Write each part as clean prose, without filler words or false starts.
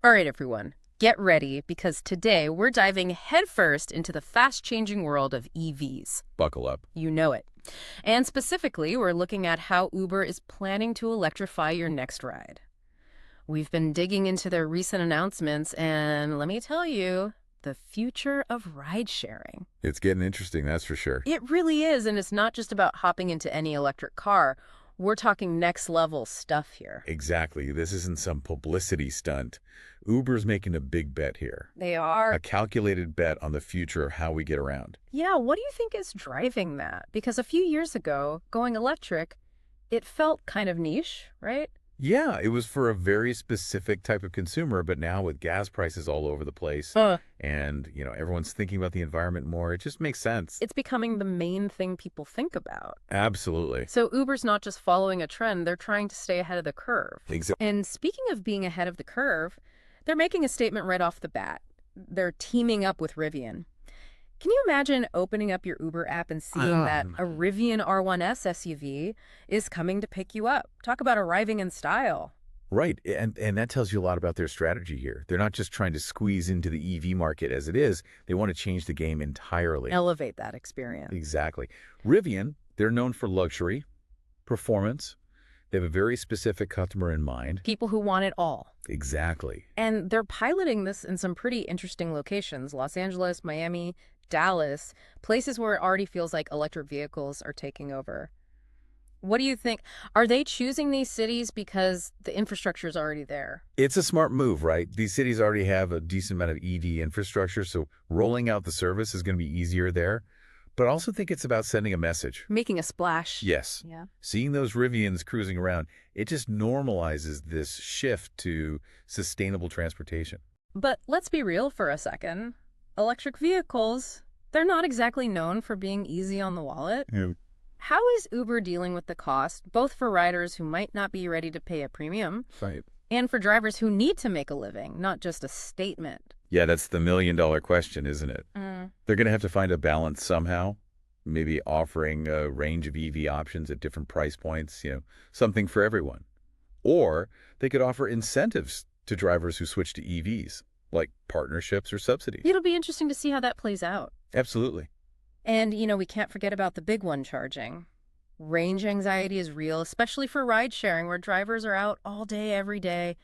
All right, everyone, get ready because today we're diving headfirst into the fast-changing world of EVs. Buckle up. You know it. And specifically, we're looking at how Uber is planning to electrify your next ride. We've been digging into their recent announcements, and let me tell you, the future of ride-sharing. It's getting interesting, that's for sure. It really is, and it's not just about hopping into any electric car. We're talking next-level stuff here. Exactly. This isn't some publicity stunt. Uber's making a big bet here. They are. A calculated bet on the future of how we get around. Yeah, what do you think is driving that? Because a few years ago, going electric, it felt kind of niche, right? Yeah, it was for a very specific type of consumer, but now with gas prices all over the place and, everyone's thinking about the environment more, it just makes sense. It's becoming the main thing people think about. Absolutely. So Uber's not just following a trend, they're trying to stay ahead of the curve. Exactly. And speaking of being ahead of the curve, they're making a statement right off the bat. They're teaming up with Rivian. Can you imagine opening up your Uber app and seeing that a Rivian R1S SUV is coming to pick you up? Talk about arriving in style. Right, and that tells you a lot about their strategy here. They're not just trying to squeeze into the EV market as it is. They want to change the game entirely. Elevate that experience. Exactly. Rivian, they're known for luxury, performance. They have a very specific customer in mind. People who want it all. Exactly. And they're piloting this in some pretty interesting locations. Los Angeles, Miami, Dallas, places where it already feels like electric vehicles are taking over. What do you think? Are they choosing these cities because the infrastructure is already there? It's a smart move, right? These cities already have a decent amount of EV infrastructure, so rolling out the service is going to be easier there. But I also think it's about sending a message. Making a splash. Yes. Yeah. Seeing those Rivians cruising around, it just normalizes this shift to sustainable transportation. But let's be real for a second. Electric vehicles, they're not exactly known for being easy on the wallet. Yeah. How is Uber dealing with the cost, both for riders who might not be ready to pay a premium Right. and for drivers who need to make a living, not just a statement? Yeah, that's the million-dollar question, isn't it? They're going to have to find a balance somehow, maybe offering a range of EV options at different price points, something for everyone. Or they could offer incentives to drivers who switch to EVs, like partnerships or subsidies. It'll be interesting to see how that plays out. Absolutely. And, we can't forget about the big one, charging. Range anxiety is real, especially for ride sharing, where drivers are out all day, every day.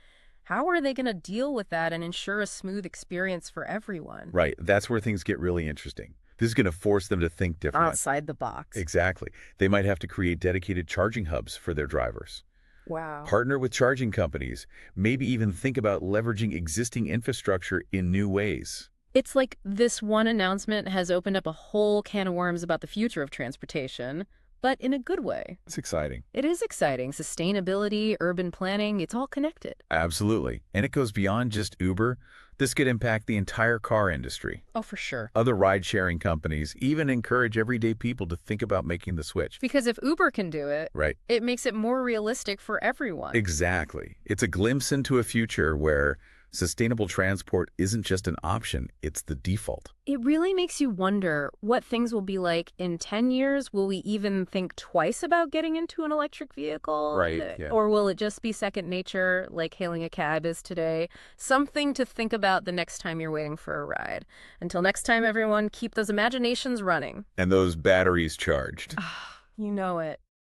How are they going to deal with that and ensure a smooth experience for everyone? Right. That's where things get really interesting. This is going to force them to think different. Outside the box. Exactly. They might have to create dedicated charging hubs for their drivers. Wow. Partner with charging companies, maybe even think about leveraging existing infrastructure in new ways. It's like this one announcement has opened up a whole can of worms about the future of transportation, but in a good way. It's exciting. It is exciting. Sustainability, urban planning, it's all connected. Absolutely. And it goes beyond just Uber. This could impact the entire car industry. Oh, for sure. Other ride-sharing companies even encourage everyday people to think about making the switch. Because if Uber can do it, Right. it makes it more realistic for everyone. Exactly. It's a glimpse into a future where sustainable transport isn't just an option, it's the default. It really makes you wonder what things will be like in 10 years. Will we even think twice about getting into an electric vehicle? Right, yeah. Or will it just be second nature, like hailing a cab is today? Something to think about the next time you're waiting for a ride. Until next time, everyone, keep those imaginations running. And those batteries charged. You know it.